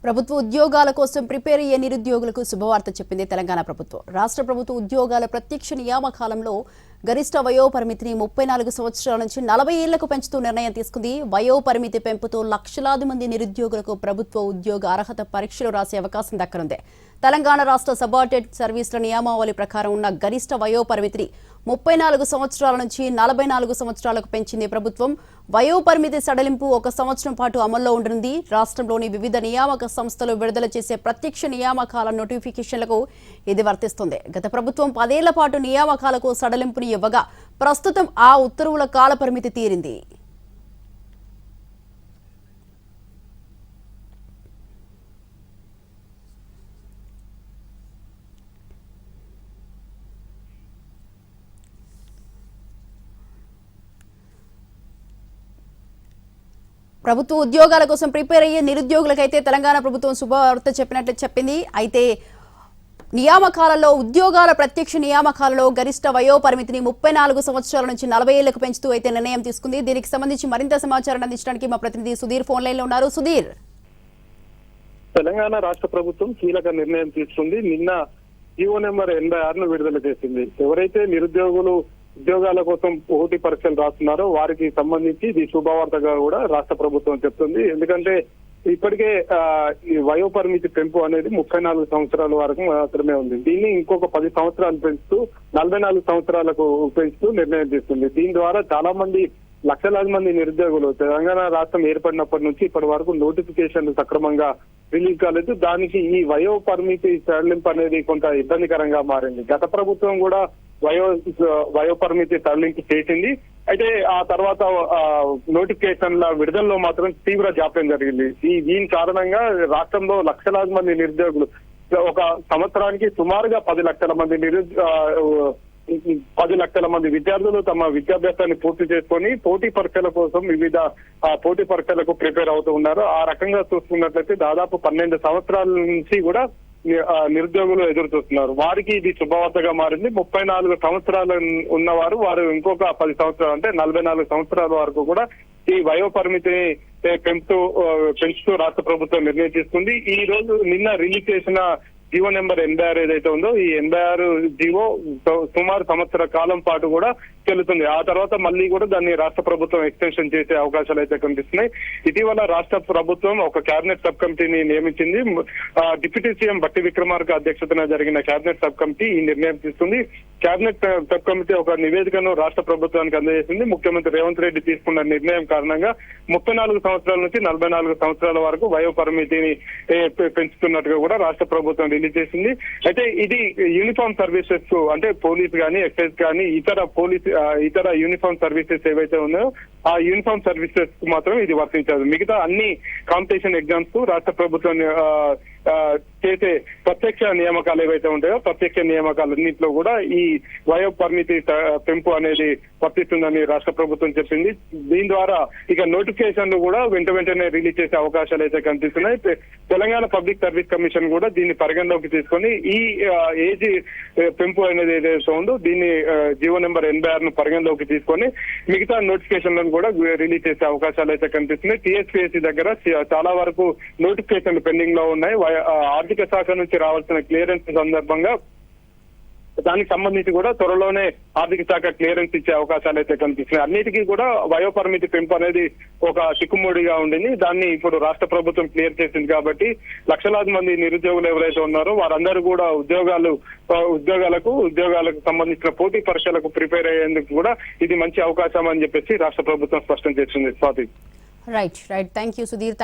ప్రభుత్వ ఉద్యోగాల కోసం ప్రిపేర్ అయ్యే నిరుద్యోగులకు శుభవార్త చెప్పింది తెలంగాణ ప్రభుత్వం. రాష్ట్ర ప్రభుత్వ ఉద్యోగాల ప్రత్యక్ష నియామకాలంలో గరిష్ట వయోపరిమితిని 34 సంవత్సరాల నుంచి 40 ఏళ్లకు పెంచుతూ నిర్ణయం తీసుకుంది. వయోపరిమితి పెంపుతో లక్షలాది మంది నిరుద్యోగులకు ప్రభుత్వ ఉద్యోగ అర్హత పరీక్షలు రాసే అవకాశం దక్కనుంది. తెలంగాణ రాష్ట్ర సబార్డినేట్ సర్వీసుల నియామావళి ప్రకారం ఉన్న గరిష్ట వయోపరిమితిని 34 సంవత్సరాల నుంచి 44 సంవత్సరాలకు పెంచింది ప్రభుత్వం. వయోపరిమితి సడలింపు 1 సంవత్సరం పాటు అమల్లో ఉండనుంది. రాష్ట్రంలోని వివిధ నియామక సంస్థలు విడుదల చేసే ప్రత్యక్ష నియామకాల నోటిఫికేషన్లకు ఇది వర్తిస్తుంది. గత ప్రభుత్వం 10 ఏళ్ల పాటు నియామకాలకు సడలింపుని ఇవ్వగా ప్రస్తుతం ఆ ఉత్తర్వుల కాలపరిమితి తీరింది. ప్రభుత్వ ఉద్యోగాల కోసం ప్రిపేర్ అయ్యే నిరుద్యోగులకైతే తెలంగాణ ప్రభుత్వం శుభవార్త చెప్పినట్లు చెప్పింది. అయితే నియామకాలలో ఉద్యోగాల ప్రత్యక్ష నియామకాలలో గరిష్ట వయోపరిమితిని 34 సంవత్సరాల నుంచి 40 ఏళ్లకు పెంచుతూ అయితే నిర్ణయం తీసుకుంది. దీనికి సంబంధించి మరింత సమాచారం అందించడానికి మా ప్రతినిధి సుధీర్ ఫోన్ లైన్ లో ఉన్నారు. సుధీర్, తెలంగాణ రాష్ట్ర ప్రభుత్వం కీలక నిర్ణయం తీసుకుంది. నిన్న జీవో నెంబర్ 86ను విడుదల చేసింది. ఎవరైతే నిరుద్యోగులు ఉద్యోగాల కోసం పోటీ పరీక్షలు రాస్తున్నారో వారికి సంబంధించి ఇది శుభవార్తగా కూడా రాష్ట్ర ప్రభుత్వం చెప్తుంది. ఎందుకంటే ఇప్పటికే ఈ వయోపరిమితి పెంపు అనేది 34 సంవత్సరాల వరకు మాత్రమే ఉంది. దీన్ని ఇంకొక 10 సంవత్సరాలు పెంచుతూ 44 సంవత్సరాలకు పెంచుతూ నిర్ణయం తీసుకుంది. దీని ద్వారా చాలా మంది లక్షలాది మంది నిరుద్యోగులు తెలంగాణ రాష్ట్రం ఏర్పడినప్పటి నుంచి ఇప్పటి వరకు నోటిఫికేషన్లు సక్రమంగా రిలీజ్ కాలేదు. దానికి ఈ వయో పరిమితి సడలింపు అనేది కొంత ఇబ్బందికరంగా మారింది. గత ప్రభుత్వం కూడా వయో పరిమితి సడలింపు చేసింది. అయితే ఆ తర్వాత నోటిఫికేషన్ల విడుదలలో మాత్రం తీవ్ర జాప్యం జరిగింది. దీని కారణంగా రాష్ట్రంలో లక్షలాది మంది నిరుద్యోగులు ఒక సంవత్సరానికి సుమారుగా 10 లక్షల మంది 10 లక్షల మంది విద్యార్థులు తమ విద్యాభ్యాసాన్ని పూర్తి చేసుకొని పోటీ పరీక్షల కోసం వివిధ పోటీ పరీక్షలకు ప్రిపేర్ అవుతూ ఉన్నారు. ఆ రకంగా చూసుకున్నట్లయితే దాదాపు 12 సంవత్సరాల నుంచి కూడా నిరుద్యోగులు ఎదురు చూస్తున్నారు. వారికి ఇది శుభవార్తగా మారింది. 34 సంవత్సరాలు ఉన్నవారు వారు ఇంకొక 10 సంవత్సరాలు అంటే 44 సంవత్సరాల వరకు కూడా ఈ వయో పరిమితిని పెంచుతూ రాష్ట్ర ప్రభుత్వం నిర్ణయం తీసుకుంది. ఈ రోజు నిన్న రిలీజ్ చేసిన జీవో నెంబర్ 86 ఏదైతే ఉందో ఈ 86 జీవో సుమారు సంవత్సర కాలం పాటు కూడా చెల్లుతుంది. ఆ తర్వాత మళ్ళీ కూడా దాన్ని రాష్ట్ర ప్రభుత్వం ఎక్స్టెన్షన్ చేసే అవకాశాలు అయితే కనిపిస్తున్నాయి. ఇటీవల రాష్ట్ర ప్రభుత్వం ఒక కేబినెట్ సబ్ కమిటీని నియమించింది. డిప్యూటీ సీఎం బట్టి విక్రమార్క అధ్యక్షతన జరిగిన కేబినెట్ సబ్ కమిటీ ఈ నిర్ణయం తీసుకుంది. కేబినెట్ సబ్ కమిటీ ఒక నివేదికను రాష్ట్ర ప్రభుత్వానికి అందజేసింది. ముఖ్యమంత్రి రేవంత్ రెడ్డి తీసుకున్న నిర్ణయం కారణంగా 34 సంవత్సరాల నుంచి 44 సంవత్సరాల వరకు వయో పరిమితిని పెంచుతున్నట్టుగా కూడా రాష్ట్ర ప్రభుత్వం రిలీజ్ చేసింది. అయితే ఇది యూనిఫామ్ సర్వీసెస్ అంటే పోలీస్ కానీ ఎక్సైజ్ కానీ ఇతర యూనిఫామ్ సర్వీసెస్ ఏవైతే ఉన్నాయో ఆ యూనిఫామ్ సర్వీసెస్ కు మాత్రం ఇది వర్తించదు. మిగతా అన్ని కాంపిటీషన్ ఎగ్జామ్స్ కు రాష్ట్ర ప్రభుత్వం చేసే ప్రత్యక్ష నియామకాలు ఏవైతే ఉంటాయో ప్రత్యక్ష నియామకాలన్నింటిలో కూడా ఈ వయో పరిమితి పెంపు అనేది వర్తిస్తుందని రాష్ట్ర ప్రభుత్వం చెప్పింది. దీని ద్వారా ఇక నోటిఫికేషన్లు కూడా వెంటనే రిలీజ్ చేసే అవకాశాలు అయితే కనిపిస్తున్నాయి. తెలంగాణ పబ్లిక్ సర్వీస్ కమిషన్ కూడా దీన్ని పరిగణలోకి తీసుకొని ఈ ఏజ్ పెంపు అనేది ఏదైతే ఉందో దీన్ని జీవో నెంబర్ 86ను పరిగణలోకి తీసుకొని మిగతా నోటిఫికేషన్లను కూడా రిలీజ్ చేసే అవకాశాలు అయితే కనిపిస్తున్నాయి. టీఎస్పీఎస్సీ దగ్గర చాలా వరకు నోటిఫికేషన్లు పెండింగ్ లో ఉన్నాయి. ఆర్థిక శాఖ నుంచి రావాల్సిన క్లియరెన్స్ సందర్భంగా దానికి సంబంధించి కూడా త్వరలోనే ఆర్థిక శాఖ క్లియరెన్స్ ఇచ్చే అవకాశాలు అయితే కనిపిస్తున్నాయి. అన్నిటికీ కూడా వయో పరిమితి పెంపు అనేది ఒక చిక్కుముడిగా ఉండింది. దాన్ని ఇప్పుడు రాష్ట్ర ప్రభుత్వం క్లియర్ చేసింది కాబట్టి లక్షలాది మంది నిరుద్యోగులు ఎవరైతే ఉన్నారో వారందరూ కూడా ఉద్యోగాలకు సంబంధించిన పోటీ పరీక్షలకు ప్రిపేర్ అయ్యేందుకు కూడా ఇది మంచి అవకాశం అని చెప్పేసి రాష్ట్ర ప్రభుత్వం స్పష్టం చేసింది. Swathi. Right. Thank you Sudheer.